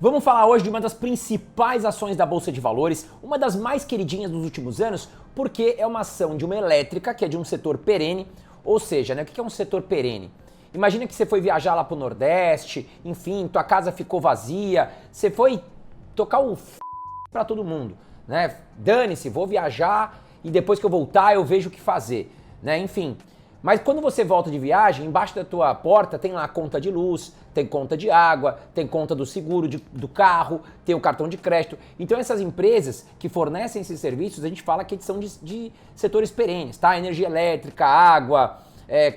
Vamos falar hoje de uma das principais ações da Bolsa de Valores, uma das mais queridinhas dos últimos anos, porque é uma ação de uma elétrica, que é de um setor perene, ou seja, né, o que é um setor perene? Imagina que você foi viajar lá pro Nordeste, enfim, tua casa ficou vazia, você foi tocar o para todo mundo, né? Dane-se, vou viajar e depois que eu voltar eu vejo o que fazer, né? Enfim. Mas quando você volta de viagem, embaixo da tua porta tem lá a conta de luz, tem conta de água, tem conta do seguro do carro, tem o cartão de crédito. Então essas empresas que fornecem esses serviços, a gente fala que são de setores perenes, tá? Energia elétrica, água,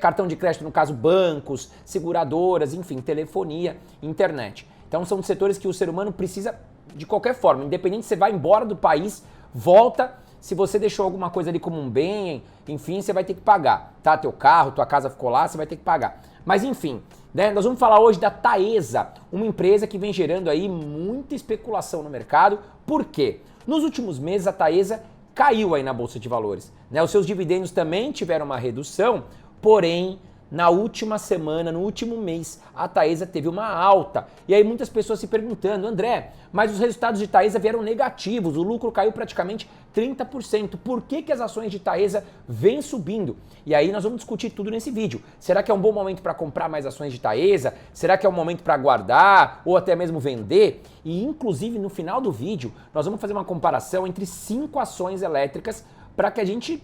cartão de crédito, no caso bancos, seguradoras, enfim, telefonia, internet. Então são setores que o ser humano precisa de qualquer forma, independente se você vai embora do país, volta. Se você deixou alguma coisa ali como um bem, enfim, você vai ter que pagar, tá? Teu carro, tua casa ficou lá, você vai ter que pagar. Mas enfim, né? Nós vamos falar hoje da Taesa, uma empresa que vem gerando aí muita especulação no mercado. Por quê? Nos últimos meses a Taesa caiu aí na Bolsa de Valores, né? Os seus dividendos também tiveram uma redução, porém, na última semana, no último mês, a Taesa teve uma alta. E aí muitas pessoas se perguntando, André, mas os resultados de Taesa vieram negativos, o lucro caiu praticamente 30%. Por que as ações de Taesa vêm subindo? E aí nós vamos discutir tudo nesse vídeo. Será que é um bom momento para comprar mais ações de Taesa? Será que é um momento para guardar ou até mesmo vender? E inclusive no final do vídeo nós vamos fazer uma comparação entre 5 ações elétricas para que a gente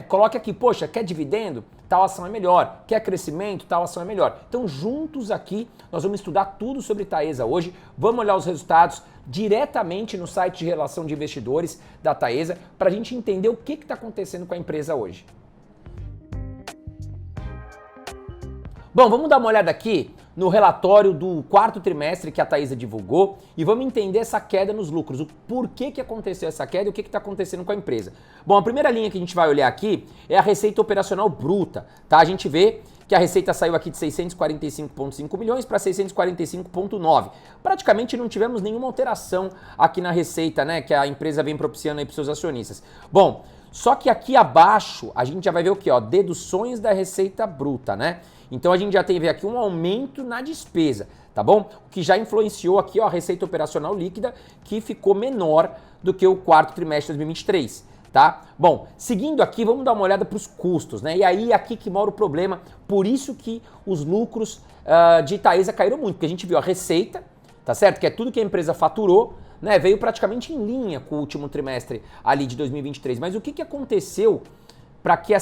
coloque aqui, poxa, quer dividendo? Tal ação é melhor. Quer crescimento? Tal ação é melhor. Então, juntos aqui, nós vamos estudar tudo sobre Taesa hoje. Vamos olhar os resultados diretamente no site de relação de investidores da Taesa para a gente entender o que está acontecendo com a empresa hoje. Bom, vamos dar uma olhada aqui no relatório do quarto trimestre que a Taesa divulgou e vamos entender essa queda nos lucros, o porquê que aconteceu essa queda e o que está acontecendo com a empresa. Bom, a primeira linha que a gente vai olhar aqui é a receita operacional bruta, tá? A gente vê que a receita saiu aqui de 645,5 milhões para 645,9. Praticamente não tivemos nenhuma alteração aqui na receita, né, que a empresa vem propiciando aí para os seus acionistas. Bom, só que aqui abaixo a gente já vai ver o que, ó, deduções da receita bruta, né? Então a gente já teve aqui um aumento na despesa, tá bom? O que já influenciou aqui, ó, a receita operacional líquida, que ficou menor do que o quarto trimestre de 2023, tá? Bom, seguindo aqui, vamos dar uma olhada para os custos, né? E aí aqui que mora o problema, por isso que os lucros de Taesa caíram muito, porque a gente viu a receita, tá certo? Que é tudo que a empresa faturou, né? Veio praticamente em linha com o último trimestre ali de 2023. Mas o que aconteceu para que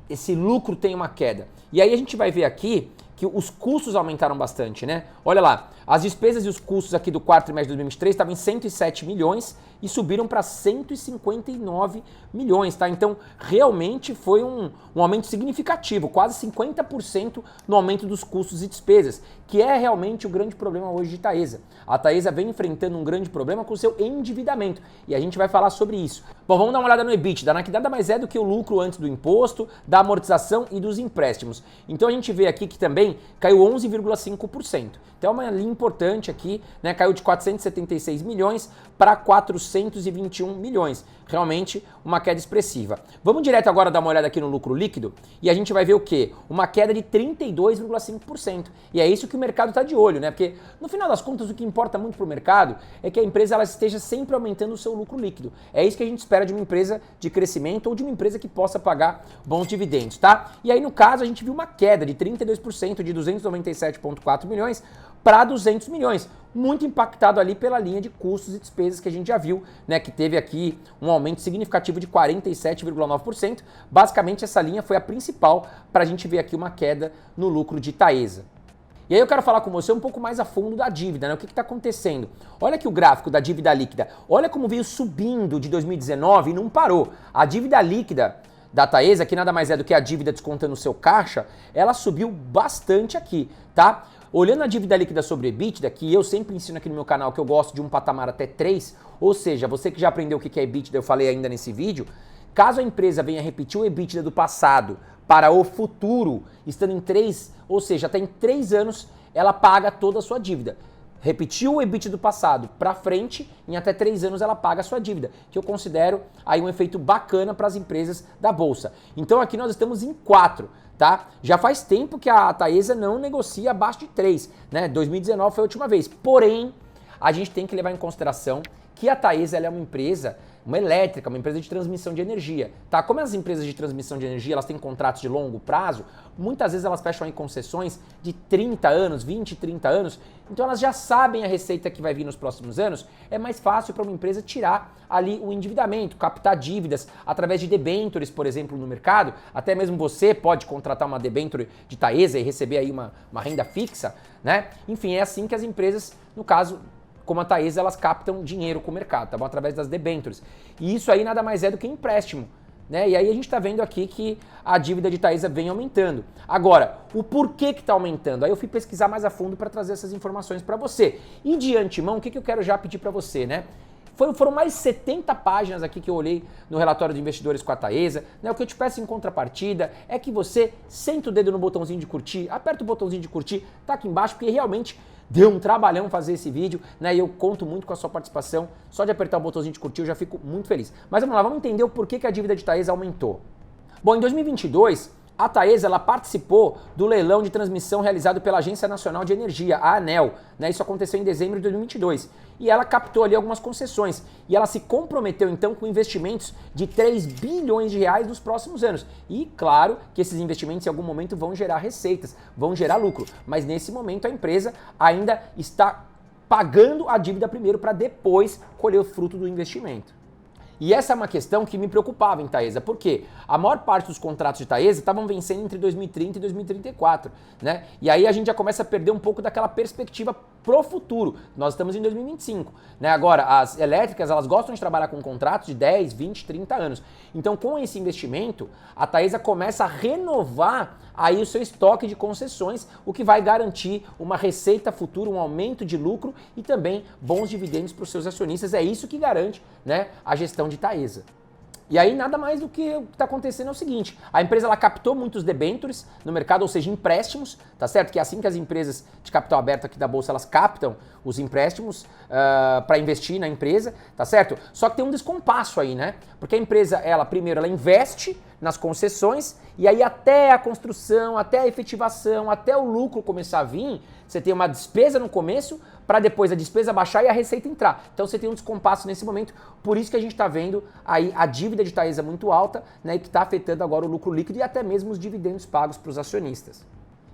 esse lucro tenha uma queda? E aí a gente vai ver aqui que os custos aumentaram bastante, né? Olha lá, as despesas e os custos aqui do quarto trimestre de 2023 estavam em 107 milhões e subiram para 159 milhões, tá? Então, realmente foi um aumento significativo, quase 50% no aumento dos custos e despesas, que é realmente o grande problema hoje de Taesa. A Taesa vem enfrentando um grande problema com o seu endividamento e a gente vai falar sobre isso. Bom, vamos dar uma olhada no EBITDA, que nada mais é do que o lucro antes do imposto, da amortização e dos empréstimos. Então, a gente vê aqui que também caiu 11,5%. Então é uma linha importante aqui, né? Caiu de 476 milhões para 421 milhões. Realmente uma queda expressiva. Vamos direto agora dar uma olhada aqui no lucro líquido e a gente vai ver o quê? Uma queda de 32,5%. E é isso que o mercado está de olho, né? Porque no final das contas o que importa muito para o mercado é que a empresa ela esteja sempre aumentando o seu lucro líquido. É isso que a gente espera de uma empresa de crescimento ou de uma empresa que possa pagar bons dividendos, tá? E aí no caso a gente viu uma queda de 32% de 297,4 milhões para 200 milhões, muito impactado ali pela linha de custos e despesas que a gente já viu, né, que teve aqui um aumento significativo de 47,9%. Basicamente essa linha foi a principal para a gente ver aqui uma queda no lucro de Taesa. E aí eu quero falar com você um pouco mais a fundo da dívida, né? O que está acontecendo? Olha aqui o gráfico da dívida líquida, olha como veio subindo de 2019 e não parou. A dívida líquida da Taesa, que nada mais é do que a dívida descontando o seu caixa, ela subiu bastante aqui, tá? Olhando a dívida líquida sobre EBITDA, que eu sempre ensino aqui no meu canal que eu gosto de um patamar até 3, ou seja, você que já aprendeu o que é EBITDA, eu falei ainda nesse vídeo, caso a empresa venha repetir o EBITDA do passado para o futuro, estando em 3, ou seja, até em 3 anos, ela paga toda a sua dívida. Repetiu o EBITDA do passado para frente, em até 3 anos ela paga a sua dívida, que eu considero aí um efeito bacana para as empresas da Bolsa. Então aqui nós estamos em 4, tá? Já faz tempo que a Taesa não negocia abaixo de 3, né? 2019 foi a última vez. Porém, a gente tem que levar em consideração que a Taesa ela é uma empresa, uma elétrica, uma empresa de transmissão de energia, tá? Como as empresas de transmissão de energia, elas têm contratos de longo prazo, muitas vezes elas fecham aí concessões de 30 anos, 20, 30 anos, então elas já sabem a receita que vai vir nos próximos anos, é mais fácil para uma empresa tirar ali o endividamento, captar dívidas através de debentures, por exemplo, no mercado, até mesmo você pode contratar uma debenture de Taesa e receber aí uma renda fixa, né? Enfim, é assim que as empresas, no caso, como a Taesa, elas captam dinheiro com o mercado, tá bom? Através das debentures. E isso aí nada mais é do que empréstimo, né? E aí a gente está vendo aqui que a dívida de Taesa vem aumentando. Agora, o porquê que está aumentando? Aí eu fui pesquisar mais a fundo para trazer essas informações para você. E de antemão, o que eu quero já pedir para você, né? Foram mais de 70 páginas aqui que eu olhei no relatório de investidores com a Taesa, né? O que eu te peço em contrapartida é que você senta o dedo no botãozinho de curtir, aperta o botãozinho de curtir, tá aqui embaixo, porque realmente deu um trabalhão fazer esse vídeo, né? E eu conto muito com a sua participação. Só de apertar o botãozinho de curtir eu já fico muito feliz. Mas vamos lá, vamos entender o porquê que a dívida de Taesa aumentou. Bom, em 2022, a Taesa ela participou do leilão de transmissão realizado pela Agência Nacional de Energia, a ANEEL, né? Isso aconteceu em dezembro de 2022. E ela captou ali algumas concessões. E ela se comprometeu então com investimentos de 3 bilhões de reais nos próximos anos. E claro que esses investimentos em algum momento vão gerar receitas, vão gerar lucro. Mas nesse momento a empresa ainda está pagando a dívida primeiro para depois colher o fruto do investimento. E essa é uma questão que me preocupava em Taesa, porque a maior parte dos contratos de Taesa estavam vencendo entre 2030 e 2034, né? E aí a gente já começa a perder um pouco daquela perspectiva pro futuro. Nós estamos em 2025, né? Agora, as elétricas, elas gostam de trabalhar com contratos de 10, 20, 30 anos. Então, com esse investimento, a Taesa começa a renovar aí o seu estoque de concessões, o que vai garantir uma receita futura, um aumento de lucro e também bons dividendos para os seus acionistas. É isso que garante, né, a gestão de Taesa. E aí nada mais do que o que está acontecendo é o seguinte, a empresa ela captou muitos debentures no mercado, ou seja, empréstimos, tá certo? Que é assim que as empresas de capital aberto aqui da Bolsa, elas captam os empréstimos para investir na empresa, tá certo? Só que tem um descompasso aí, né? Porque a empresa, ela primeiro, ela investe nas concessões e aí até a construção, até a efetivação, até o lucro começar a vir, você tem uma despesa no começo para depois a despesa baixar e a receita entrar. Então você tem um descompasso nesse momento, por isso que a gente está vendo aí a dívida de Taesa muito alta, né, e que está afetando agora o lucro líquido e até mesmo os dividendos pagos para os acionistas.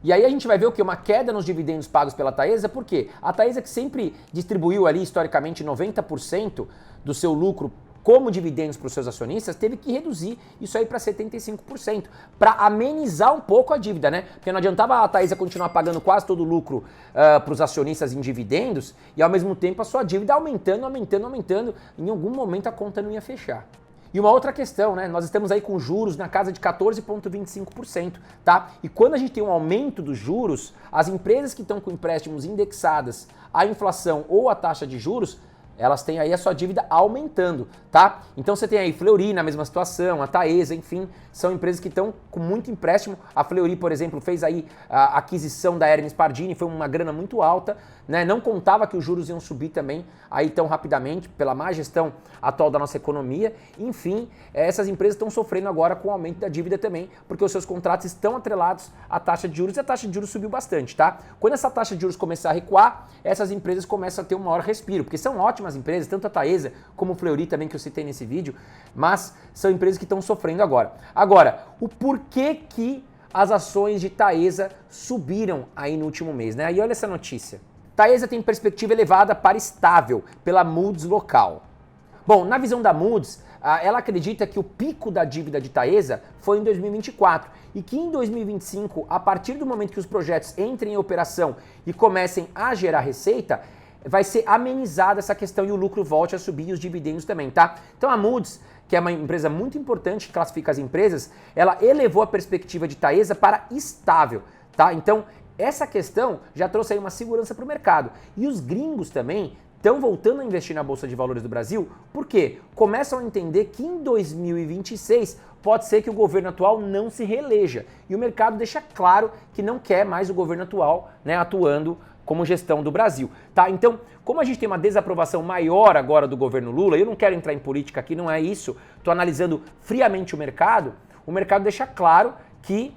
E aí a gente vai ver o que? Uma queda nos dividendos pagos pela Taesa, por quê? A Taesa que sempre distribuiu ali historicamente 90% do seu lucro como dividendos para os seus acionistas, teve que reduzir isso aí para 75%, para amenizar um pouco a dívida, né? Porque não adiantava a Taesa continuar pagando quase todo o lucro para os acionistas em dividendos e ao mesmo tempo a sua dívida aumentando, em algum momento a conta não ia fechar. E uma outra questão, né? Nós estamos aí com juros na casa de 14,25%, tá? E quando a gente tem um aumento dos juros, as empresas que estão com empréstimos indexadas à inflação ou à taxa de juros, elas têm aí a sua dívida aumentando, tá? Então você tem aí Fleury na mesma situação, a Taesa, enfim, são empresas que estão com muito empréstimo. A Fleury, por exemplo, fez aí a aquisição da Hermes Pardini, foi uma grana muito alta, né? Não contava que os juros iam subir também aí tão rapidamente pela má gestão atual da nossa economia. Enfim, essas empresas estão sofrendo agora com o aumento da dívida também, porque os seus contratos estão atrelados à taxa de juros e a taxa de juros subiu bastante, tá? Quando essa taxa de juros começar a recuar, essas empresas começam a ter um maior respiro, porque são ótimas empresas, tanto a Taesa como o Fleury também que eu citei nesse vídeo, mas são empresas que estão sofrendo agora. Agora, o porquê que as ações de Taesa subiram aí no último mês, né? E olha essa notícia. Taesa tem perspectiva elevada para estável pela Moody's local. Bom, na visão da Moody's, ela acredita que o pico da dívida de Taesa foi em 2024 e que em 2025, a partir do momento que os projetos entrem em operação e comecem a gerar receita, vai ser amenizada essa questão e o lucro volte a subir e os dividendos também, tá? Então a Moody's, que é uma empresa muito importante que classifica as empresas, ela elevou a perspectiva de Taesa para estável, tá? Então essa questão já trouxe aí uma segurança para o mercado. E os gringos também estão voltando a investir na Bolsa de Valores do Brasil, porque começam a entender que em 2026 pode ser que o governo atual não se reeleja. E o mercado deixa claro que não quer mais o governo atual, né, atuando como gestão do Brasil, tá? Então, como a gente tem uma desaprovação maior agora do governo Lula, eu não quero entrar em política aqui, não é isso, estou analisando friamente o mercado deixa claro que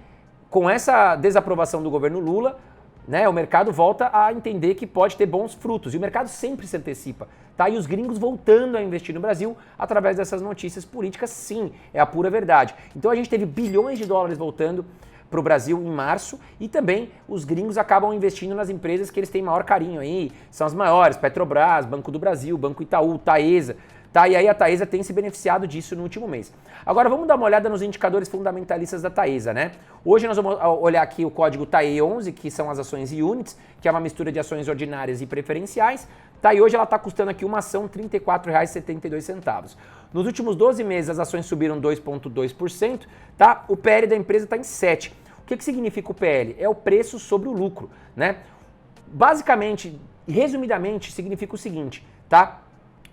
com essa desaprovação do governo Lula, né, o mercado volta a entender que pode ter bons frutos. E o mercado sempre se antecipa. Tá? E os gringos voltando a investir no Brasil através dessas notícias políticas, sim, é a pura verdade. Então a gente teve bilhões de dólares voltando para o Brasil em março e também os gringos acabam investindo nas empresas que eles têm maior carinho aí, são as maiores, Petrobras, Banco do Brasil, Banco Itaú, Taesa, tá? E aí a Taesa tem se beneficiado disso no último mês. Agora vamos dar uma olhada nos indicadores fundamentalistas da Taesa, né? Hoje nós vamos olhar aqui o código TAE11, que são as ações e units, que é uma mistura de ações ordinárias e preferenciais, tá? E hoje ela está custando aqui uma ação R$ 34,72. Nos últimos 12 meses as ações subiram 2,2%, tá? O PL da empresa está em 7. O que significa o PL? É o preço sobre o lucro, né? Basicamente, resumidamente, significa o seguinte, tá?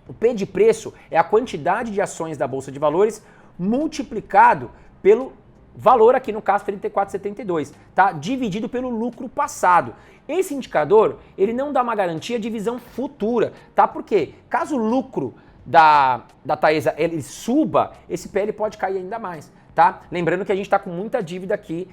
O P de preço é a quantidade de ações da Bolsa de Valores multiplicado pelo valor, aqui no caso 34,72, tá? Dividido pelo lucro passado. Esse indicador, ele não dá uma garantia de visão futura, tá? Porque caso o lucro da Taesa ele suba, esse PL pode cair ainda mais, tá? Lembrando que a gente está com muita dívida aqui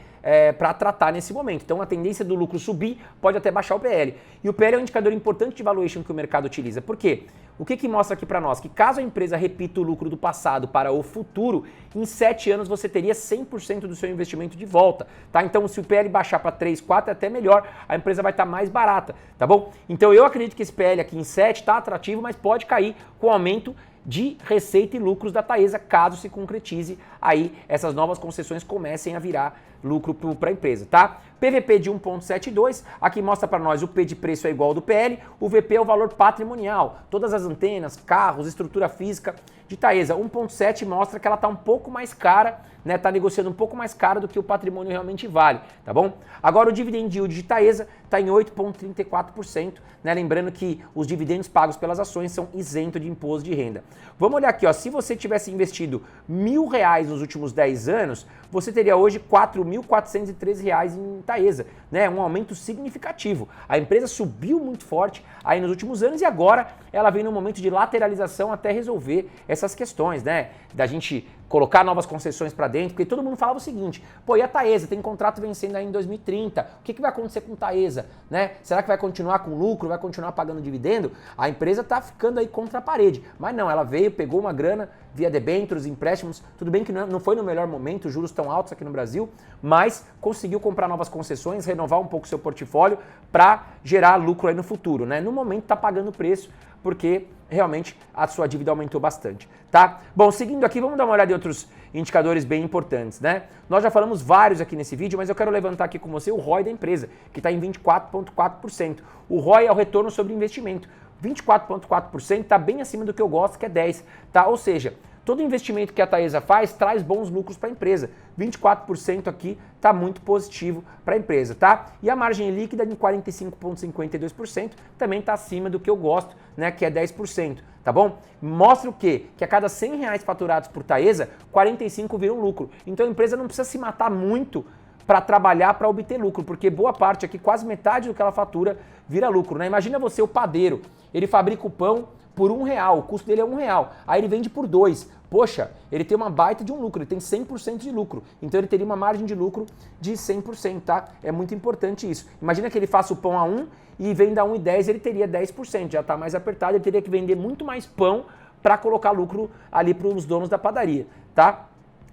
para tratar nesse momento. Então a tendência do lucro subir pode até baixar o PL. E o PL é um indicador importante de valuation que o mercado utiliza. Por quê? O que mostra aqui para nós? Que caso a empresa repita o lucro do passado para o futuro, em 7 anos você teria 100% do seu investimento de volta, tá? Então se o PL baixar para 3, 4 é até melhor, a empresa vai estar mais barata, tá bom? Então eu acredito que esse PL aqui em 7 está atrativo, mas pode cair com o aumento de receita e lucros da Taesa, caso se concretize aí essas novas concessões comecem a virar lucro para a empresa, tá? PVP de 1,72, aqui mostra para nós o P de preço é igual ao do PL, o VP é o valor patrimonial, todas as antenas, carros, estrutura física de Taesa. 1,7 mostra que ela está um pouco mais cara, né? Está negociando um pouco mais caro do que o patrimônio realmente vale, tá bom? Agora o dividend yield de Taesa está em 8,34%, né? Lembrando que os dividendos pagos pelas ações são isentos de imposto de renda. Vamos olhar aqui, ó, se você tivesse investido R$1.000 nos últimos 10 anos, você teria hoje R$4.413 em Taesa, né? Um aumento significativo. A empresa subiu muito forte aí nos últimos anos e agora ela vem num momento de lateralização até resolver essas questões, né? Da gente colocar novas concessões para dentro, porque todo mundo falava o seguinte, pô, e a Taesa tem contrato vencendo aí em 2030, o que vai acontecer com Taesa, né? Será que vai continuar com lucro, vai continuar pagando dividendo? A empresa tá ficando aí contra a parede, mas não, ela veio, pegou uma grana via debêntures, empréstimos, tudo bem que não foi no melhor momento, os juros estão altos aqui no Brasil, mas conseguiu comprar novas concessões, renovar um pouco seu portfólio para gerar lucro aí no futuro, né? No momento tá pagando preço, porque realmente a sua dívida aumentou bastante, tá? Bom, seguindo aqui, vamos dar uma olhada em outros indicadores bem importantes, né? Nós já falamos vários aqui nesse vídeo, mas eu quero levantar aqui com você o ROI da empresa, que está em 24,4%. O ROI é o retorno sobre investimento. 24,4% está bem acima do que eu gosto, que é 10%, tá? Ou seja, todo investimento que a Taesa faz traz bons lucros para a empresa. 24% aqui está muito positivo para a empresa, tá? E a margem líquida em 45,52% também está acima do que eu gosto, né? Que é 10%, tá bom? Mostra o quê? Que a cada R$100 faturados por Taesa, 45 viram lucro. Então a empresa não precisa se matar muito para trabalhar para obter lucro, porque boa parte aqui, quase metade do que ela fatura, vira lucro, né? Imagina você, o padeiro, ele fabrica o pão por R$1, o custo dele é R$1, aí ele vende por 2. Poxa, ele tem uma baita de um lucro, ele tem 100% de lucro, então ele teria uma margem de lucro de 100%, tá? É muito importante isso. Imagina que ele faça o pão a 1 e venda a 1,10, ele teria 10%, já está mais apertado, ele teria que vender muito mais pão para colocar lucro ali para os donos da padaria, tá?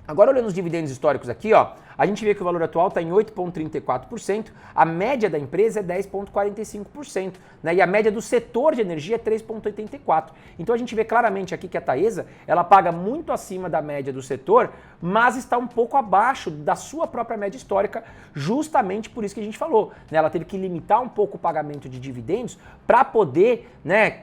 Agora olhando os dividendos históricos aqui, ó, a gente vê que o valor atual está em 8,34%, a média da empresa é 10,45%, né? E a média do setor de energia é 3,84%. Então a gente vê claramente aqui que a Taesa, ela paga muito acima da média do setor, mas está um pouco abaixo da sua própria média histórica, justamente por isso que a gente falou, né? Ela teve que limitar um pouco o pagamento de dividendos para poder, né,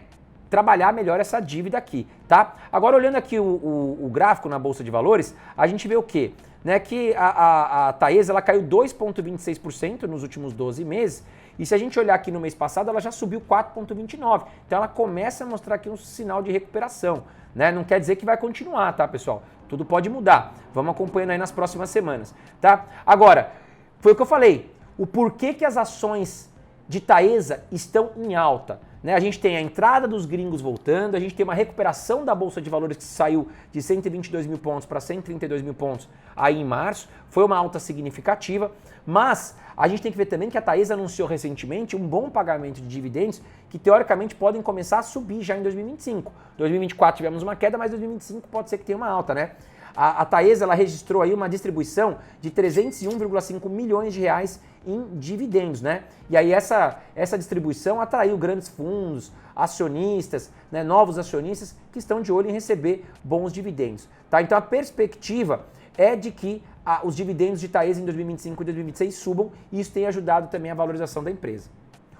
trabalhar melhor essa dívida aqui, tá? Agora, olhando aqui o gráfico na Bolsa de Valores, a gente vê o quê? Né, que a Taesa, ela caiu 2,26% nos últimos 12 meses, e se a gente olhar aqui no mês passado, ela já subiu 4,29%. Então, ela começa a mostrar aqui um sinal de recuperação, né? Não quer dizer que vai continuar, tá, pessoal? Tudo pode mudar. Vamos acompanhando aí nas próximas semanas, tá? Agora, foi o que eu falei, o porquê que as ações de Taesa estão em alta. né? A gente tem a entrada dos gringos voltando, a gente tem uma recuperação da Bolsa de Valores que saiu de 122 mil pontos para 132 mil pontos aí em março, foi uma alta significativa, mas a gente tem que ver também que a Taesa anunciou recentemente um bom pagamento de dividendos que teoricamente podem começar a subir já em 2025. 2024 tivemos uma queda, mas 2025 pode ser que tenha uma alta, né? A Taesa, ela registrou aí uma distribuição de 301,5 milhões de reais em dividendos, né? E aí essa distribuição atraiu grandes fundos, acionistas, né, novos acionistas que estão de olho em receber bons dividendos, tá? Então a perspectiva é de que os dividendos de Taesa em 2025 e 2026 subam e isso tem ajudado também a valorização da empresa.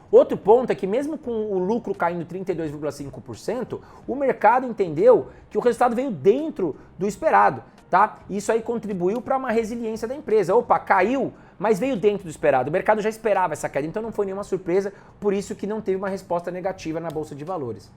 Outro ponto é que mesmo com o lucro caindo 32,5%, o mercado entendeu que o resultado veio dentro do esperado, tá? Isso aí contribuiu para uma resiliência da empresa. Opa, caiu, mas veio dentro do esperado. O mercado já esperava essa queda, então não foi nenhuma surpresa, por isso que não teve uma resposta negativa na Bolsa de Valores.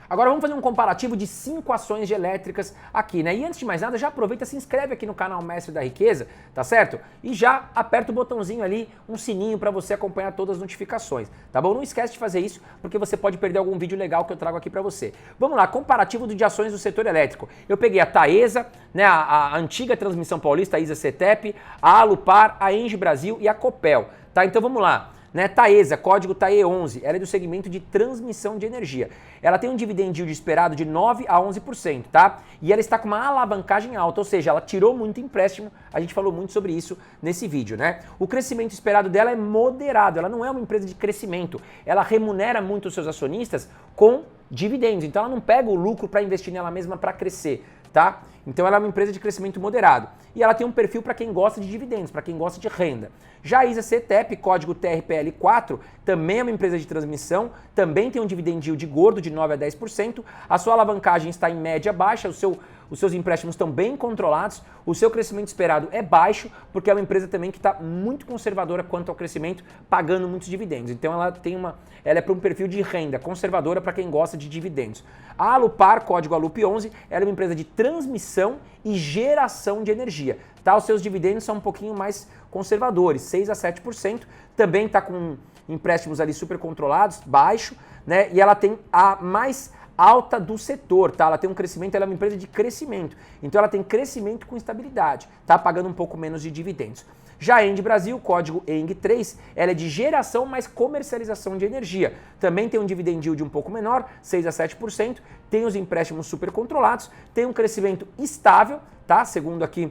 Agora vamos fazer um comparativo de 5 ações de elétricas aqui, né? E antes de mais nada, já aproveita, se inscreve aqui no canal Mestre da Riqueza, tá certo? E já aperta o botãozinho ali, um sininho para você acompanhar todas as notificações, tá bom? Não esquece de fazer isso, porque você pode perder algum vídeo legal que eu trago aqui para você. Vamos lá, comparativo de ações do setor elétrico. Eu peguei a Taesa, né, a antiga Transmissão Paulista, a ISA-CTEP, a Alupar, a Engie Brasil e a Copel, tá? Então vamos lá. Né, Taesa, código TAE11, ela é do segmento de transmissão de energia. Ela tem um dividend yield esperado de 9 a 11%, tá? E ela está com uma alavancagem alta, ou seja, ela tirou muito empréstimo, a gente falou muito sobre isso nesse vídeo, né? O crescimento esperado dela é moderado, ela não é uma empresa de crescimento, ela remunera muito os seus acionistas com dividendos, então ela não pega o lucro para investir nela mesma para crescer, tá? Então ela é uma empresa de crescimento moderado. E ela tem um perfil para quem gosta de dividendos, para quem gosta de renda. Já a ISA-CTEP, código TRPL4, também é uma empresa de transmissão, também tem um dividend yield gordo de 9 a 10%, a sua alavancagem está em média baixa, os seus empréstimos estão bem controlados, o seu crescimento esperado é baixo, porque é uma empresa também que está muito conservadora quanto ao crescimento, pagando muitos dividendos. Então ela é para um perfil de renda conservadora para quem gosta de dividendos. A Alupar, código ALUP11, ela é uma empresa de transmissão e geração de energia. Tá? Os seus dividendos são um pouquinho mais conservadores, 6 a 7%, também está com empréstimos ali super controlados, baixo, né? E ela tem a mais alta do setor, tá? Ela tem um crescimento, ela é uma empresa de crescimento. Então ela tem crescimento com estabilidade, tá? Pagando um pouco menos de dividendos. Já a Engie Brasil, código ENG3, ela é de geração mais comercialização de energia. Também tem um dividend yield um pouco menor, 6 a 7%, tem os empréstimos super controlados, tem um crescimento estável, tá? Segundo aqui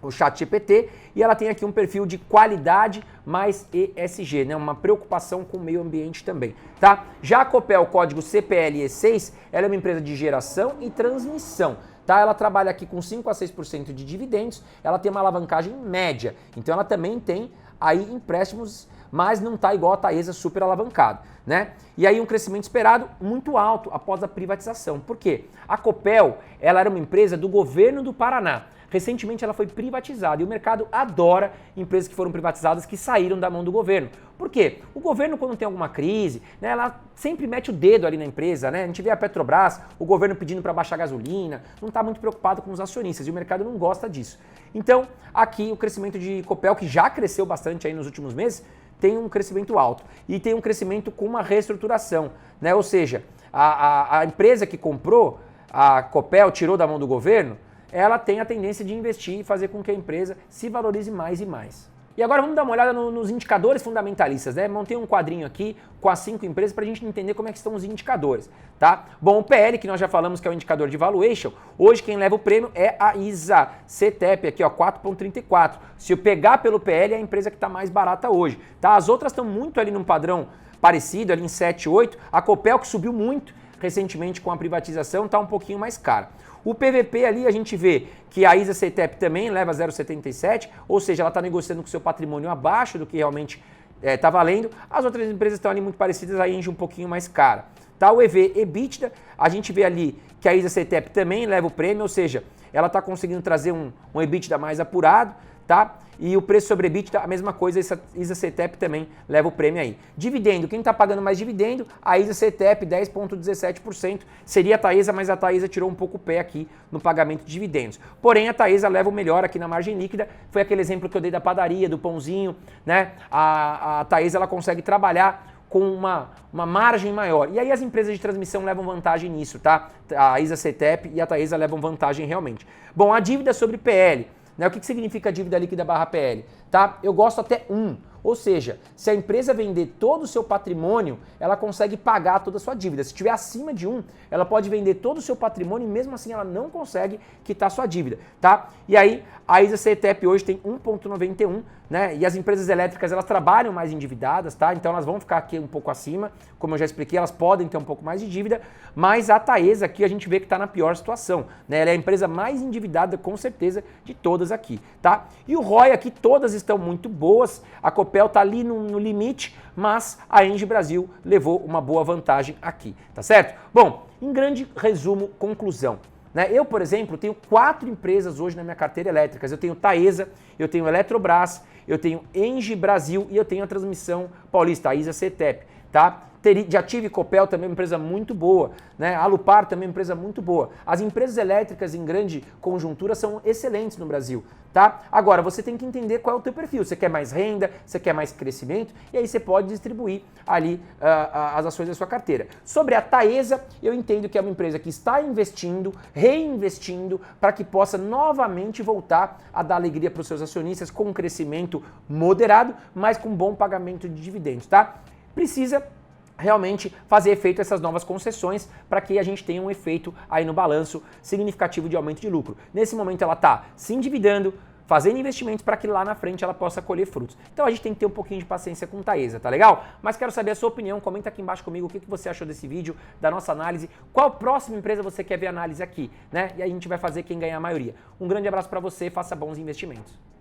o ChatGPT, e ela tem aqui um perfil de qualidade mais ESG, né? Uma preocupação com o meio ambiente também, tá? Já a Copel, código CPLE6, ela é uma empresa de geração e transmissão, tá? Ela trabalha aqui com 5 a 6% de dividendos, ela tem uma alavancagem média, então ela também tem aí empréstimos, mas não está igual a Taesa super alavancado, né? E aí um crescimento esperado muito alto após a privatização. Por quê? A Copel, ela era uma empresa do governo do Paraná. Recentemente ela foi privatizada e o mercado adora empresas que foram privatizadas que saíram da mão do governo. Por quê? O governo, quando tem alguma crise, né, ela sempre mete o dedo ali na empresa, né? A gente vê a Petrobras, o governo pedindo para baixar a gasolina, não está muito preocupado com os acionistas e o mercado não gosta disso. Então, aqui o crescimento de Copel, que já cresceu bastante aí nos últimos meses, tem um crescimento alto e tem um crescimento com uma reestruturação, né? Ou seja, a empresa que comprou, a Copel, tirou da mão do governo, ela tem a tendência de investir e fazer com que a empresa se valorize mais e mais. E agora vamos dar uma olhada nos indicadores fundamentalistas, né? Montei um quadrinho aqui com as 5 empresas para a gente entender como é que estão os indicadores, tá? Bom, o PL, que nós já falamos que é o indicador de valuation, hoje quem leva o prêmio é a ISA-CTEP, aqui ó, 4,34. Se eu pegar pelo PL, é a empresa que está mais barata hoje, tá? As outras estão muito ali num padrão parecido, ali em 7, 8. A Copel, que subiu muito recentemente com a privatização, está um pouquinho mais cara. O PVP ali a gente vê que a ISA-CTEP também leva 0,77, ou seja, ela está negociando com seu patrimônio abaixo do que realmente está valendo. As outras empresas estão ali muito parecidas, a Engie um pouquinho mais cara. Tá? O EV/EBITDA, a gente vê ali que a ISA-CTEP também leva o prêmio, ou seja, ela está conseguindo trazer um EBITDA mais apurado, tá? E o preço sobre EBITDA, a mesma coisa, a ISA-CTEP também leva o prêmio aí. Dividendo, quem está pagando mais dividendo? A ISA-CTEP, 10,17%, seria a Taesa, mas a Taesa tirou um pouco o pé aqui no pagamento de dividendos. Porém, a Taesa leva o melhor aqui na margem líquida, foi aquele exemplo que eu dei da padaria, do pãozinho, né? A Taesa, ela consegue trabalhar com uma margem maior. E aí as empresas de transmissão levam vantagem nisso, tá? A ISA-CTEP e a Taesa levam vantagem realmente. Bom, a dívida sobre PL, né? O que significa a dívida líquida barra PL? Tá? Eu gosto até 1. Ou seja, se a empresa vender todo o seu patrimônio, ela consegue pagar toda a sua dívida. Se estiver acima de 1, ela pode vender todo o seu patrimônio e mesmo assim ela não consegue quitar sua dívida, tá? E aí, a ISA-CTEP hoje tem 1,91, né? E as empresas elétricas, elas trabalham mais endividadas, tá? Então elas vão ficar aqui um pouco acima, como eu já expliquei, elas podem ter um pouco mais de dívida, mas a Taesa aqui a gente vê que está na pior situação, né? Ela é a empresa mais endividada, com certeza, de todas aqui, tá? E o ROI aqui, todas estão muito boas, a Copel está ali no limite, mas a Engie Brasil levou uma boa vantagem aqui, tá certo? Bom, em grande resumo, conclusão. Né? Eu, por exemplo, tenho 4 empresas hoje na minha carteira elétricas. Eu tenho Taesa, eu tenho Eletrobras, eu tenho Engie Brasil e eu tenho a Transmissão Paulista, a ISA-CTEP, tá? Já tive Copel também, uma empresa muito boa, né? A Alupar também, uma empresa muito boa. As empresas elétricas em grande conjuntura são excelentes no Brasil, tá? Agora, você tem que entender qual é o teu perfil. Você quer mais renda, você quer mais crescimento, e aí você pode distribuir ali as ações da sua carteira. Sobre a Taesa, eu entendo que é uma empresa que está investindo, reinvestindo, para que possa novamente voltar a dar alegria para os seus acionistas com um crescimento moderado, mas com bom pagamento de dividendos, tá? Precisa realmente fazer efeito essas novas concessões para que a gente tenha um efeito aí no balanço significativo de aumento de lucro. Nesse momento ela está se endividando, fazendo investimentos para que lá na frente ela possa colher frutos. Então a gente tem que ter um pouquinho de paciência com Taesa, tá legal? Mas quero saber a sua opinião, comenta aqui embaixo comigo o que você achou desse vídeo, da nossa análise, qual próxima empresa você quer ver análise aqui, né? E aí a gente vai fazer quem ganhar a maioria. Um grande abraço para você, faça bons investimentos.